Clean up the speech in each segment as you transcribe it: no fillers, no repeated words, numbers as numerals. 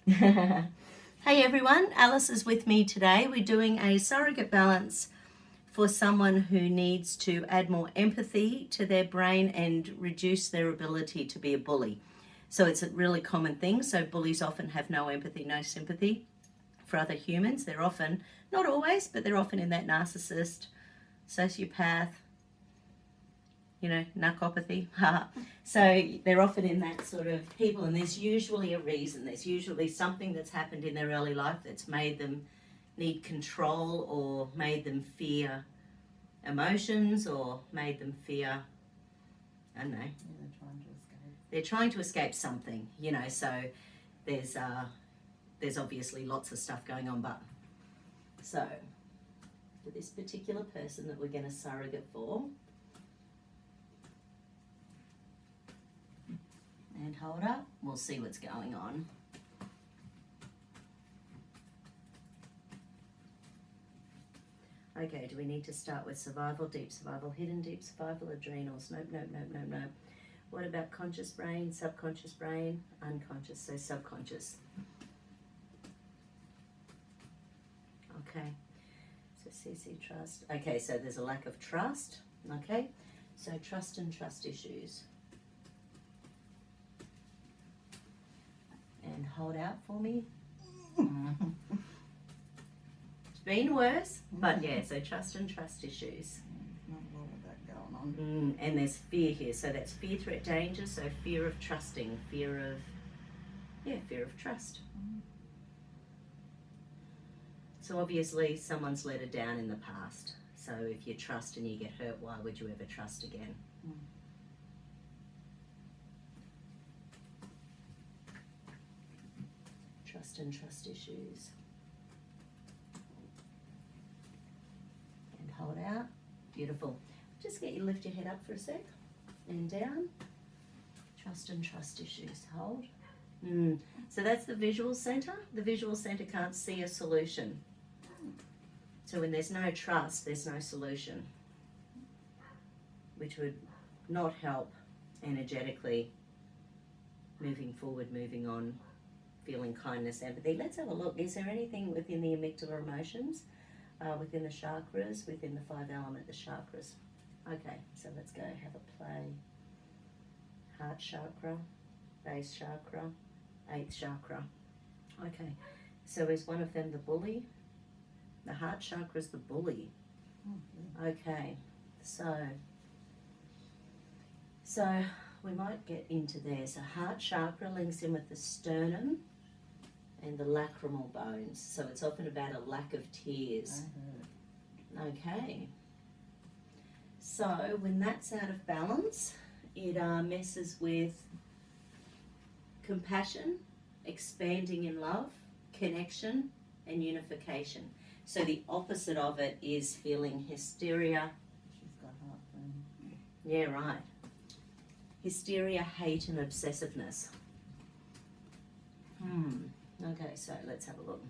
Hey everyone, Alice is with me today. We're doing a surrogate balance for someone who needs to add more empathy to their brain and reduce their ability to be a bully. So it's a really common thing. So bullies often have no empathy, no sympathy for other humans. They're often, not always, but they're often in that narcissist, sociopath, narcopathy. So they're often in that sort of people, and there's usually a reason. There's usually something that's happened in their early life that's made them need control or made them fear emotions or made them fear, I don't know. Yeah, they're trying to escape. They're trying to escape something, so there's obviously lots of stuff going on, but so for this particular person that we're going to surrogate for, and hold up, we'll see what's going on. Okay, do we need to start with survival, deep survival, hidden deep survival, adrenals? Nope. What about conscious brain, subconscious brain, unconscious, so subconscious? Okay, so CC trust. Okay, so there's a lack of trust. Okay, so trust and trust issues. And hold out for me. It's been worse, but yeah, so trust and trust issues. Not a lot of that going on. And there's fear here, so that's fear, threat, danger, so fear of trusting, fear of trust. So obviously someone's let her down in the past, so if you trust and you get hurt, why would you ever trust again? Trust and trust issues. And hold out. Beautiful. Just get you to lift your head up for a sec and down. Trust and trust issues. Hold. So that's the visual center. The visual center can't see a solution. So when there's no trust, there's no solution, which would not help energetically moving forward, moving on, feeling kindness, empathy. Let's have a look. Is there anything within the amygdala emotions, within the chakras, within the 5 element, the chakras? Okay, so let's go have a play. Heart chakra, base chakra, 8th chakra. Okay, so is one of them the bully? The heart chakra is the bully. Okay, so we might get into there. So heart chakra links in with the sternum and the lacrimal bones. So it's often about a lack of tears. Okay. So when that's out of balance, it messes with compassion, expanding in love, connection, and unification. So the opposite of it is feeling hysteria. She's got heartburn. Yeah, right. Hysteria, hate, and obsessiveness. Okay, so let's have a look.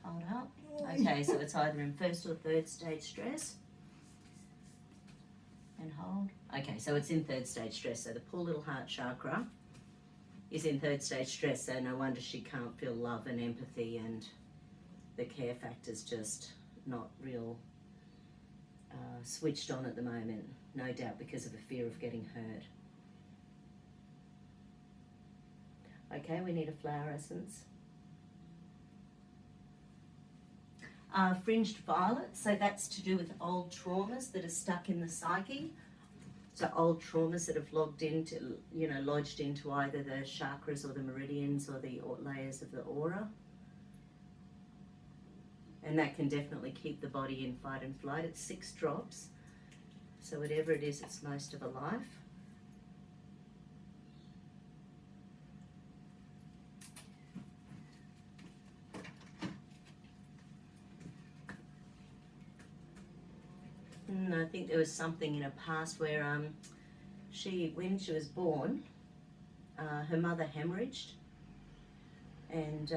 Hold up. Okay, so it's either in 1st or 3rd stage stress. And hold. Okay, so it's in 3rd stage stress. So the poor little heart chakra is in 3rd stage stress, so no wonder she can't feel love and empathy, and the care factor's just not real switched on at the moment, no doubt because of the fear of getting hurt. Okay, we need a flower essence. Fringed violet, so that's to do with old traumas that are stuck in the psyche. So old traumas that have lodged into either the chakras or the meridians or the layers of the aura. And that can definitely keep the body in fight and flight. It's 6 drops. So whatever it is, it's most of a life. And I think there was something in her past where when she was born, her mother hemorrhaged, and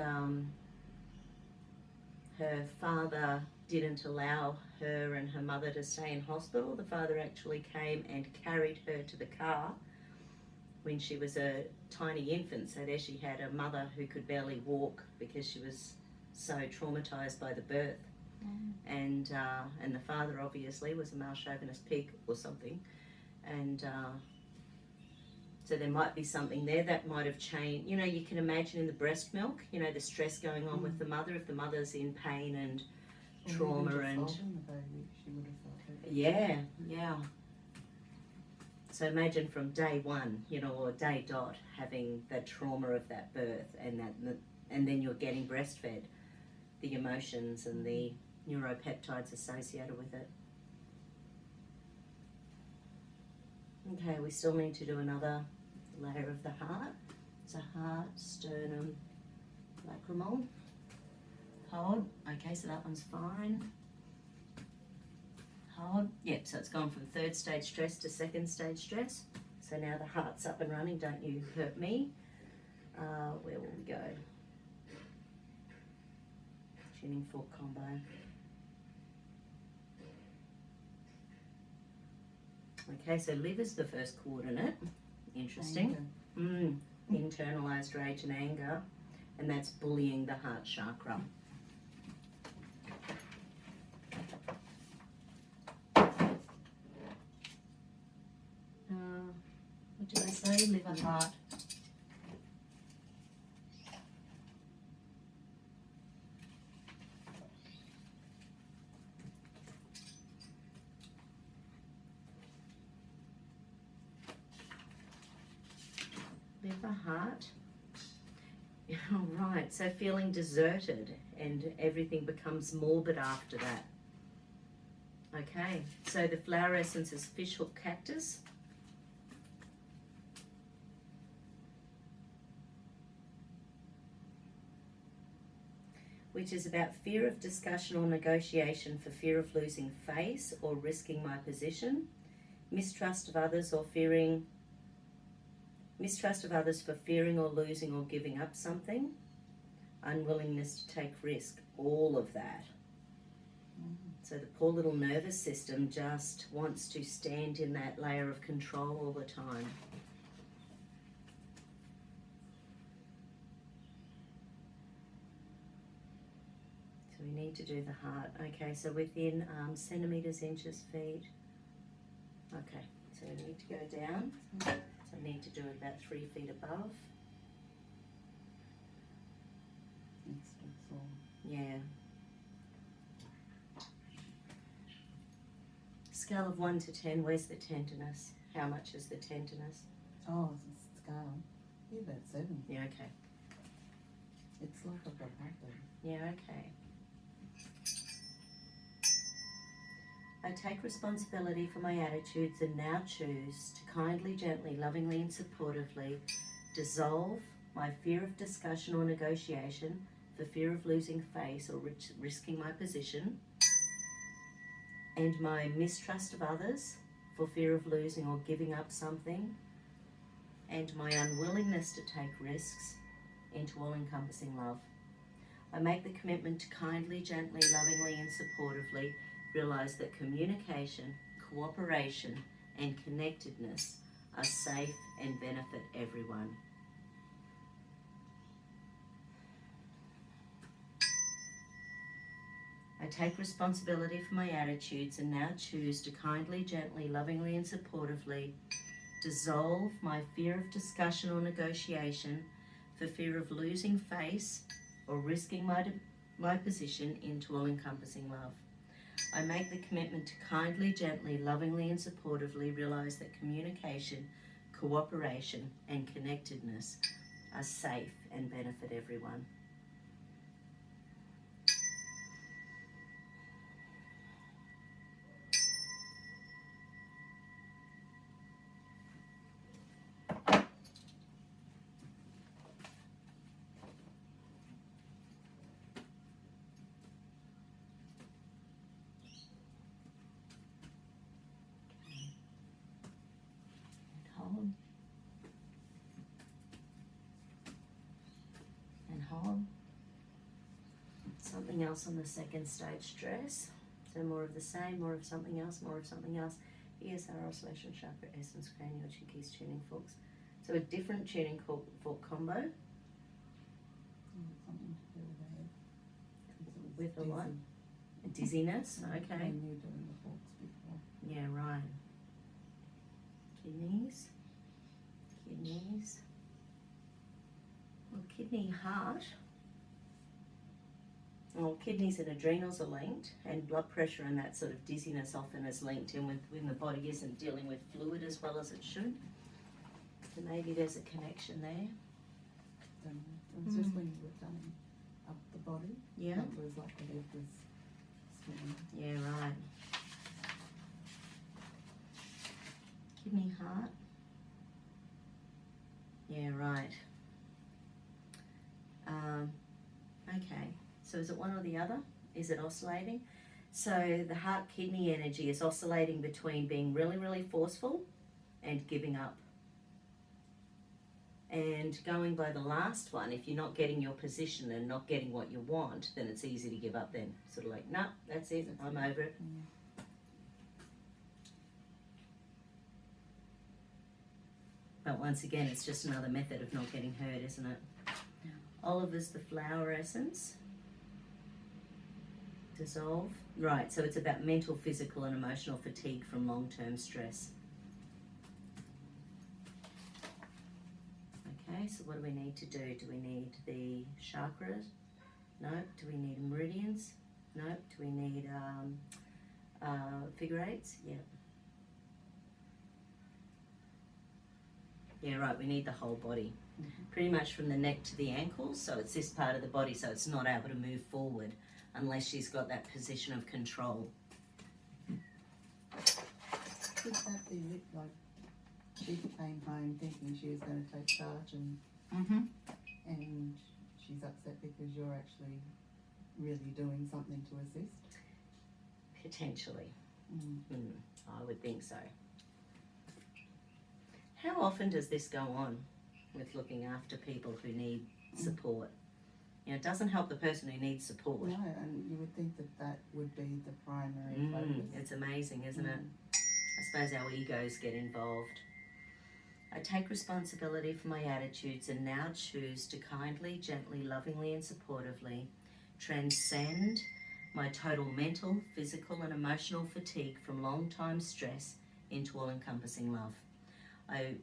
her father didn't allow her and her mother to stay in hospital. The father actually came and carried her to the car when she was a tiny infant. So there she had a mother who could barely walk because she was so traumatized by the birth. And the father obviously was a male chauvinist pig or something, and so there might be something there that might have changed. You know, you can imagine in the breast milk, you know, the stress going on with the mother, if the mother's in pain and trauma and holding the baby, she would have felt it. yeah. So imagine from day one, you know, or day dot, having the trauma of that birth, and then you're getting breastfed, the emotions and the neuropeptides associated with it. Okay, we still need to do another layer of the heart. So heart, sternum, lacrimal. Hold. Okay, so that one's fine. Hold. Yep, so it's gone from third stage stress to second stage stress. So now the heart's up and running. Don't you hurt me. Where will we go? Tuning fork combo. Okay, so liver's the first coordinate. Interesting. Internalized rage and anger, and that's bullying the heart chakra. What did I say? Liver, heart. Liver, heart. All right, so feeling deserted and everything becomes morbid after that. Okay, so the flower essence is fishhook cactus. Which is about fear of discussion or negotiation for fear of losing face or risking my position, mistrust of others for fearing or losing or giving up something, unwillingness to take risk, all of that. So the poor little nervous system just wants to stand in that layer of control all the time. So we need to do the heart. Okay, so within centimetres, inches, feet. Okay, so we need to go down. So I need to do it about 3 feet above. Yeah. Scale of 1 to 10, where's the tenderness? How much is the tenderness? Oh, it's a scale. Yeah, about 7. Yeah, okay. It's like I've got heartburn. Yeah, okay. I take responsibility for my attitudes and now choose to kindly, gently, lovingly and supportively dissolve my fear of discussion or negotiation for fear of losing face or risking my position, and my mistrust of others for fear of losing or giving up something, and my unwillingness to take risks into all-encompassing love. I make the commitment to kindly, gently, lovingly and supportively realize that communication, cooperation and connectedness are safe and benefit everyone. I take responsibility for my attitudes and now choose to kindly, gently, lovingly and supportively dissolve my fear of discussion or negotiation for fear of losing face or risking my position into all-encompassing love. I make the commitment to kindly, gently, lovingly and supportively realize that communication, cooperation and connectedness are safe and benefit everyone. Hold. Something else on the second stage stress. So more of the same, more of something else, more of something else. ESR, oscillation, chakra, essence, cranial, chikis, tuning forks. So a different tuning fork combo Something to do with the head. 'Cause it was with the what? dizzy. Dizziness. Okay. When you were doing the forks before. Yeah, right. Kidneys. Well, kidney, heart. Well, kidneys and adrenals are linked, and blood pressure and that sort of dizziness often is linked in with when the body isn't dealing with fluid as well as it should. So maybe there's a connection there. It was just when you were coming up the body. Yeah. It was like the head was swimming. Yeah, right. Kidney, heart. Yeah, right. Okay. So is it one or the other? Is it oscillating? So the heart kidney energy is oscillating between being really, really forceful and giving up. And going by the last one, if you're not getting your position and not getting what you want, then it's easy to give up then. Sort of like, no, that's it, I'm over it. But once again, it's just another method of not getting hurt, isn't it? Oliver's the flower essence. Dissolve. Right, so it's about mental, physical and emotional fatigue from long-term stress. Okay, so what do we need to do? Do we need the chakras? No. Do we need meridians? No. Do we need figure eights? Yeah. Yeah, right, we need the whole body. Pretty much from the neck to the ankles, so it's this part of the body, so it's not able to move forward unless she's got that position of control. Could that be it? Like she came home thinking she was going to take charge and she's upset because you're actually really doing something to assist? Potentially. I would think so. How often does this go on with looking after people who need support? You know, it doesn't help the person who needs support. No, and you would think that that would be the primary focus. It's amazing, isn't it? I suppose our egos get involved. I take responsibility for my attitudes and now choose to kindly, gently, lovingly and supportively transcend my total mental, physical and emotional fatigue from long-time stress into all-encompassing love. I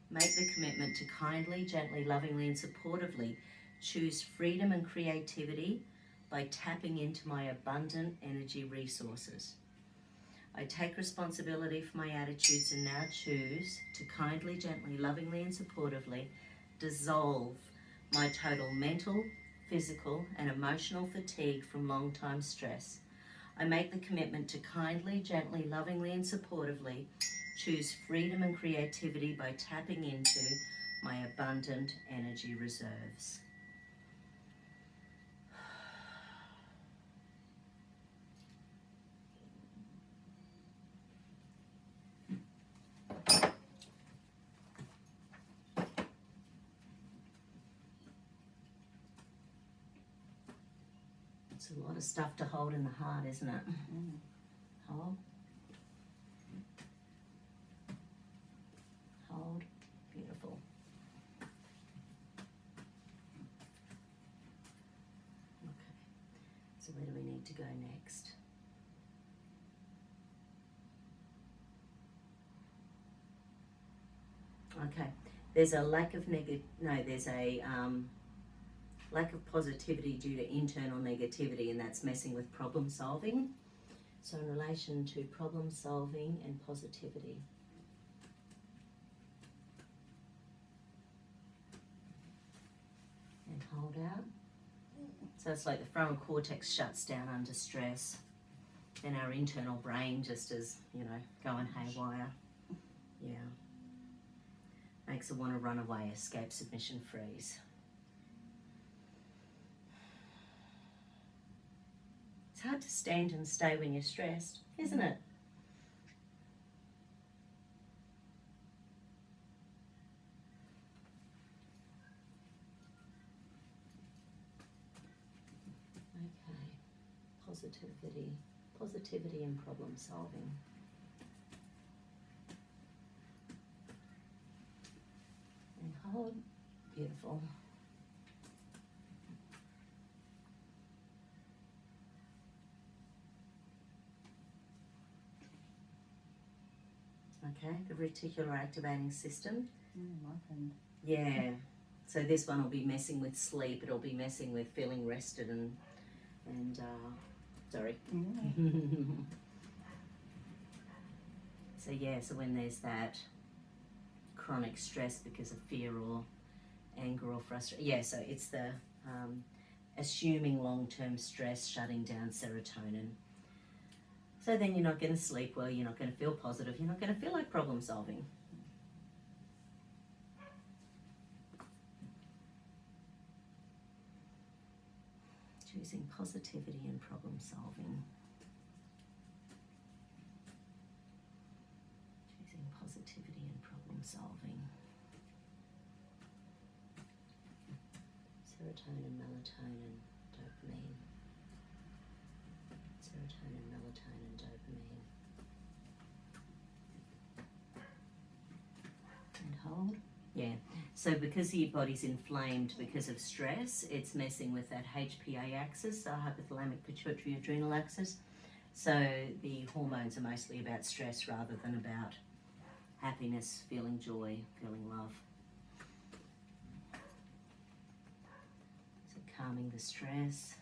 make the commitment to kindly, gently, lovingly and supportively choose freedom and creativity by tapping into my abundant energy resources. I take responsibility for my attitudes and now choose to kindly, gently, lovingly and supportively dissolve my total mental, physical and emotional fatigue from long-time stress. I make the commitment to kindly, gently, lovingly and supportively choose freedom and creativity by tapping into my abundant energy reserves. It's a lot of stuff to hold in the heart, isn't it? Hold. Hold. Beautiful. Okay. So where do we need to go next? Okay. There's a lack of there's a lack of positivity due to internal negativity, and that's messing with problem solving. So in relation to problem solving and positivity. And hold out. So it's like the frontal cortex shuts down under stress. Then our internal brain just is, going haywire. Yeah. Makes her want to run away, escape, submission, freeze. It's hard to stand and stay when you're stressed, isn't it? Okay. Positivity and problem solving. Hold. Beautiful. Okay, the reticular activating system. My friend. Yeah. So this one will be messing with sleep. It'll be messing with feeling rested and sorry. Yeah. So yeah, so when there's that chronic stress because of fear or anger or frustration, yeah, so it's the assuming long-term stress shutting down serotonin. So then you're not going to sleep well, you're not going to feel positive, you're not going to feel like problem solving. Choosing positivity and problem solving. Choosing positivity and problem solving. Serotonin, melatonin, dopamine. Serotonin, melatonin, dopamine. And hold. Yeah. So because your body's inflamed because of stress, it's messing with that HPA axis, the hypothalamic pituitary adrenal axis. So the hormones are mostly about stress rather than about happiness, feeling joy, feeling love. So calming the stress,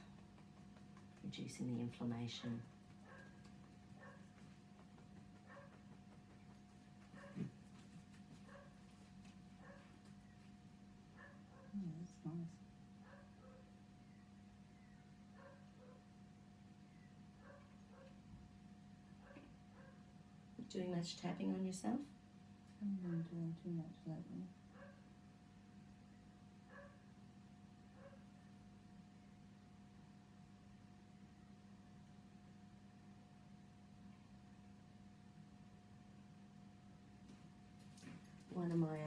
reducing the inflammation. That's nice. Doing much tapping on yourself? I haven't been doing too much lately. One of my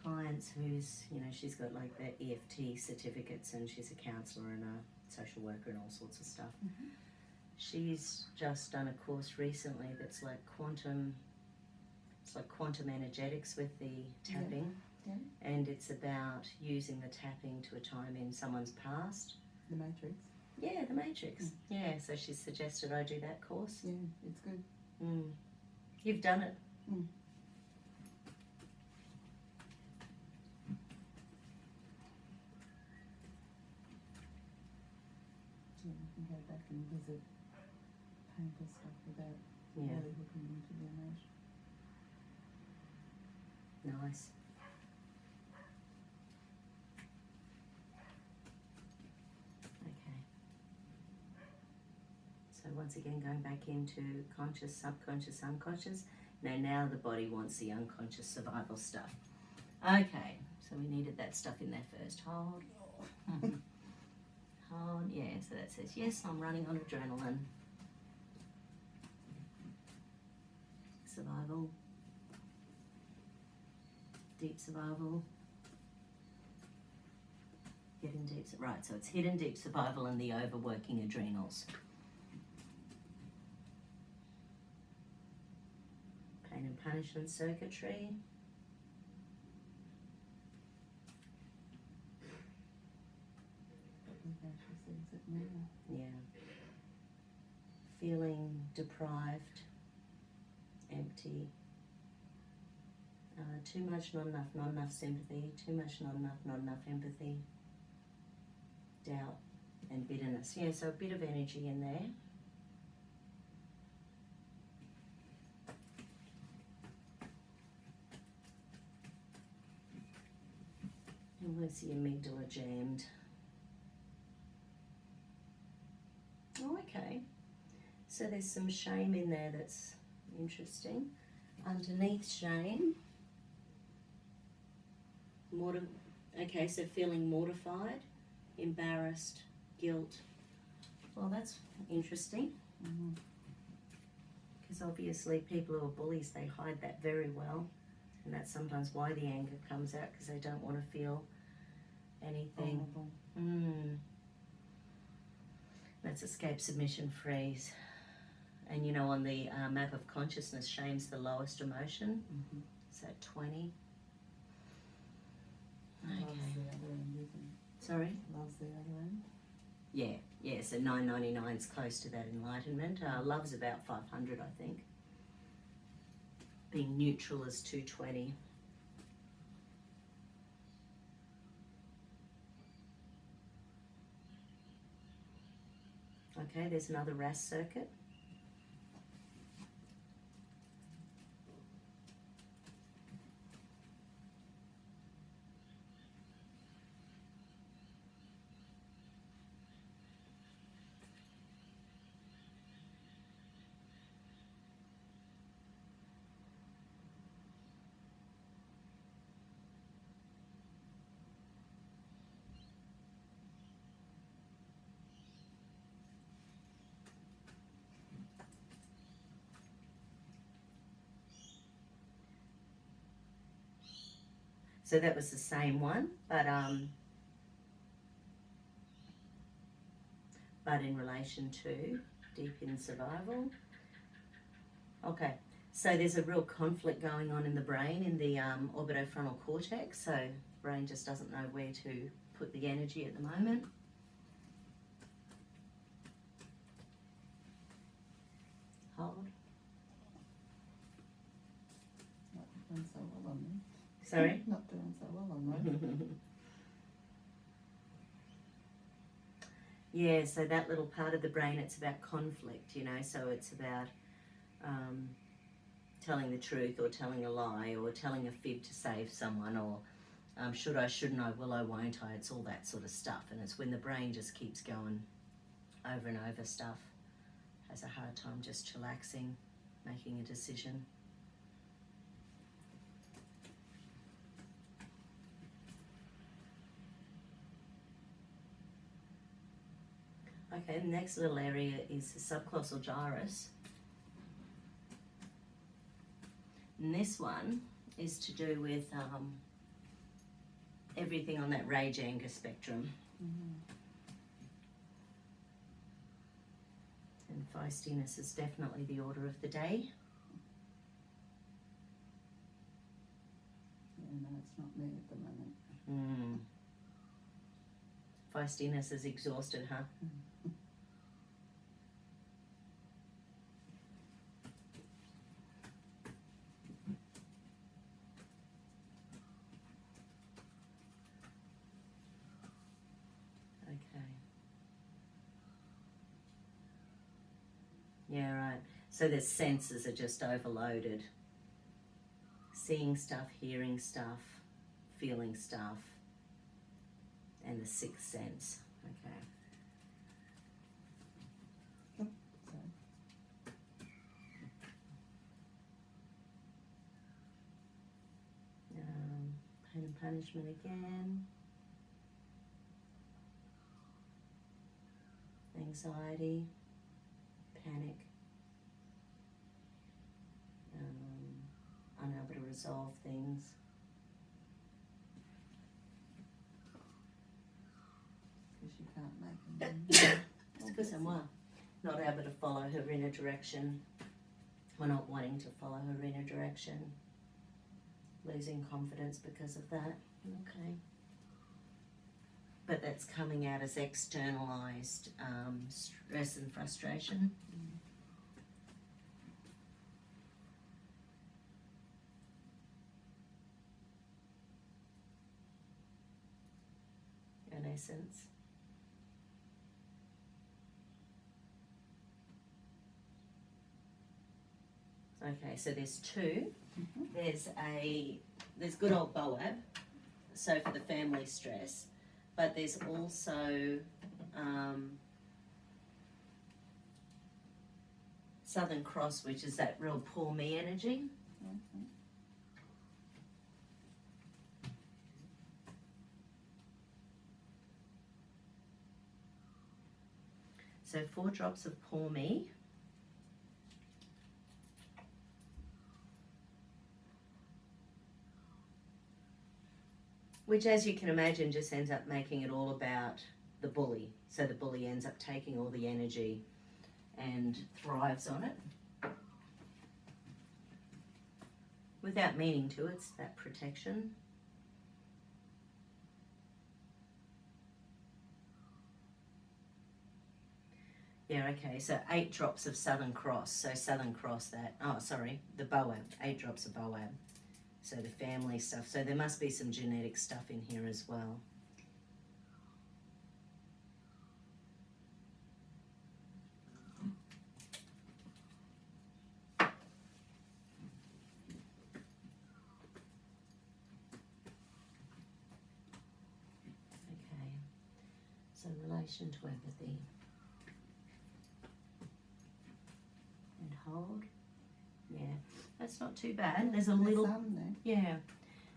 clients who's, she's got like the EFT certificates and she's a counsellor and a social worker and all sorts of stuff. Mm-hmm. She's just done a course recently that's like quantum energetics with the tapping. Yeah. And it's about using the tapping to a time in someone's past. The Matrix. Yeah, the Matrix. Yeah, so she suggested I do that course. Yeah, it's good. You've done it. Yeah, you can go back and visit painful stuff without really hooking into the emotion. Nice. Okay. So once again, going back into conscious, subconscious, unconscious. Now the body wants the unconscious survival stuff. Okay, so we needed that stuff in there first. Hold. Hold. Yeah, so that says, yes, I'm running on adrenaline. Survival. Deep survival. Hidden deep, right, so it's hidden deep survival and the overworking adrenals. Pain and punishment circuitry. Yeah. Feeling deprived, empty. Too much, not enough sympathy. Too much, not enough empathy. Doubt and bitterness. Yeah, so a bit of energy in there. And where's the amygdala jammed? Oh, okay. So there's some shame in there that's interesting. Underneath shame, okay, so feeling mortified, embarrassed, guilt. Well, that's interesting. Because obviously people who are bullies, they hide that very well. And that's sometimes why the anger comes out, because they don't want to feel anything. That's escape, submission, freeze. And on the map of consciousness, shame's the lowest emotion. So 20. Sorry? Love's the other end. Yeah, so 999 is close to that enlightenment. Love's about 500, I think. Being neutral is 220. Okay, there's another RAS circuit. So that was the same one, but in relation to deep in survival. Okay, so there's a real conflict going on in the brain, in the orbitofrontal cortex. So the brain just doesn't know where to put the energy at the moment. Hold. Not doing so well on me. Sorry? Not doing so well on me. Yeah, so that little part of the brain, it's about conflict, you know, so it's about telling the truth or telling a lie or telling a fib to save someone or should I, shouldn't I, will I, won't I, it's all that sort of stuff. And it's when the brain just keeps going over and over stuff, has a hard time just chillaxing, making a decision. Okay, the next little area is the subclausal gyrus. And this one is to do with everything on that rage anger spectrum. And feistiness is definitely the order of the day. Yeah, no, it's not me at the moment. Feistiness is exhausted, huh? Okay. Yeah, right. So the senses are just overloaded. Seeing stuff, hearing stuff, feeling stuff, and the sixth sense. Okay. So, Pain and punishment again. Anxiety, panic, unable to resolve things. because you can't make them. It's because I'm not able to follow her inner direction. Or not wanting to follow her inner direction. Losing confidence because of that. Okay. But that's coming out as externalized stress and frustration. In essence. Okay, so there's two. There's good old BOAB, so for the family stress, but there's also Southern Cross, which is that real poor me energy. Okay. So 4 drops of poor me. Which, as you can imagine, just ends up making it all about the bully. So the bully ends up taking all the energy and thrives on it. Without meaning to, it's that protection. Yeah, okay, so 8 drops of Southern Cross. So Southern Cross that, oh, sorry, the BOAB, 8 drops of BOAB. So the family stuff. So there must be some genetic stuff in here as well. Okay, so relation to empathy. And hold. Yeah, that's not too bad. There's a little, yeah,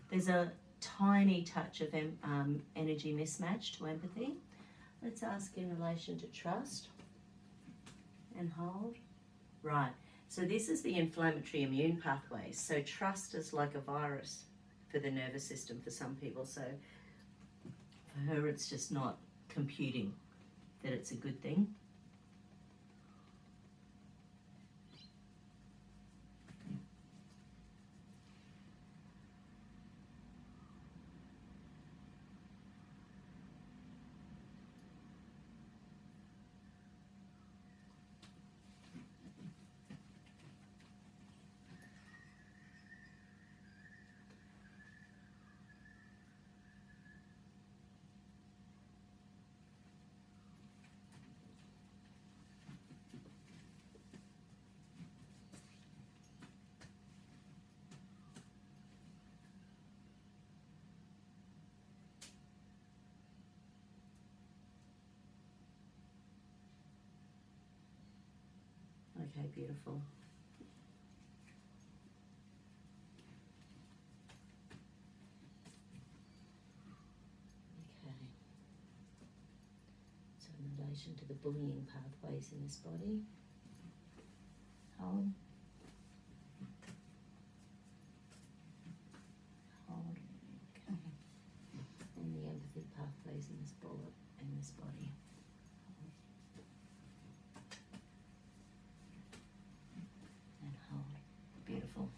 there's a tiny touch of energy mismatch to empathy. Let's ask in relation to trust and hold. Right, so this is the inflammatory immune pathways. So trust is like a virus for the nervous system for some people. So for her, it's just not computing that it's a good thing. Okay, beautiful. Okay. So in relation to the bullying pathways in this body, hold. Hold. Okay. And the empathy pathways in this bullet in this body. And hold. Beautiful.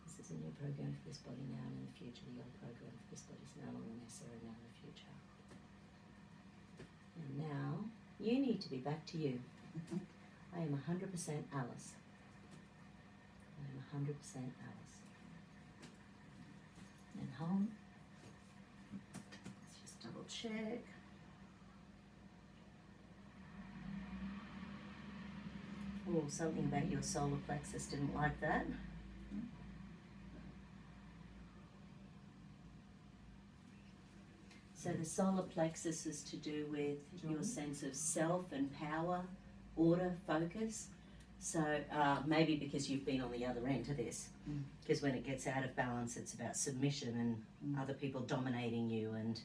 This is a new program for this body now and in the future. The old program for this body is no longer necessary now in the future. And now you need to be back to you. I am 100% Alice. I am 100% Alice. And hold. Let's just double check. Oh, something about your solar plexus didn't like that. So the solar plexus is to do with your sense of self and power, order, focus. So maybe because you've been on the other end to this, because when it gets out of balance, it's about submission and other people dominating you, and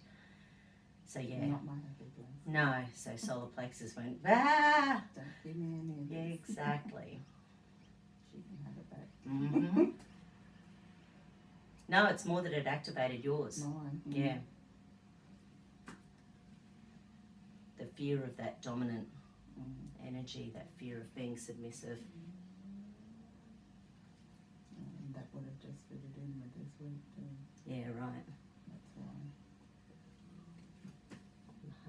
so yeah. Not my happy place. No, so solar plexus went, ah! Don't give me any of this. Yeah, exactly. She can have it back. Mm-hmm. No, it's more that it activated yours. Mine. Yeah. The fear of that dominant energy, that fear of being submissive. And that would have just fitted in with this week too. Yeah, right. That's why.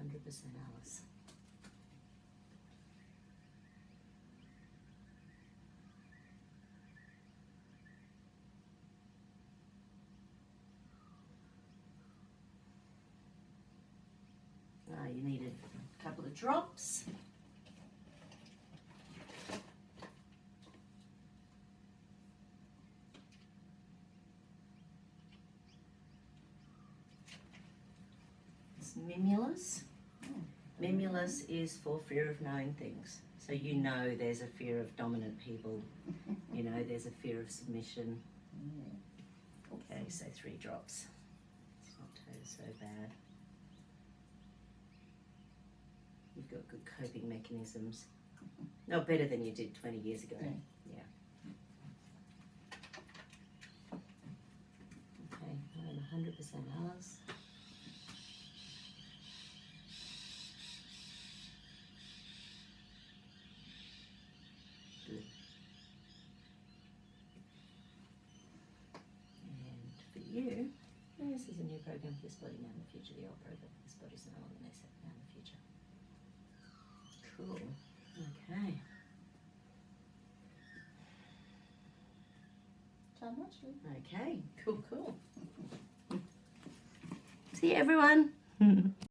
I'm 100% Alice. You needed a couple of drops. It's Mimulus. Mimulus is for fear of knowing things. So you know there's a fear of dominant people. You know there's a fear of submission. Yeah. Okay, so 3 drops. It's not so bad. You've got good coping mechanisms. No, better than you did 20 years ago. Yeah. Okay, I'm 100% Alice. Good. And for you, yeah, this is a new program for this body now in the future. The old program for this body is no longer necessary now in the future. Cool. Okay. How much? Okay. Cool. See you, everyone.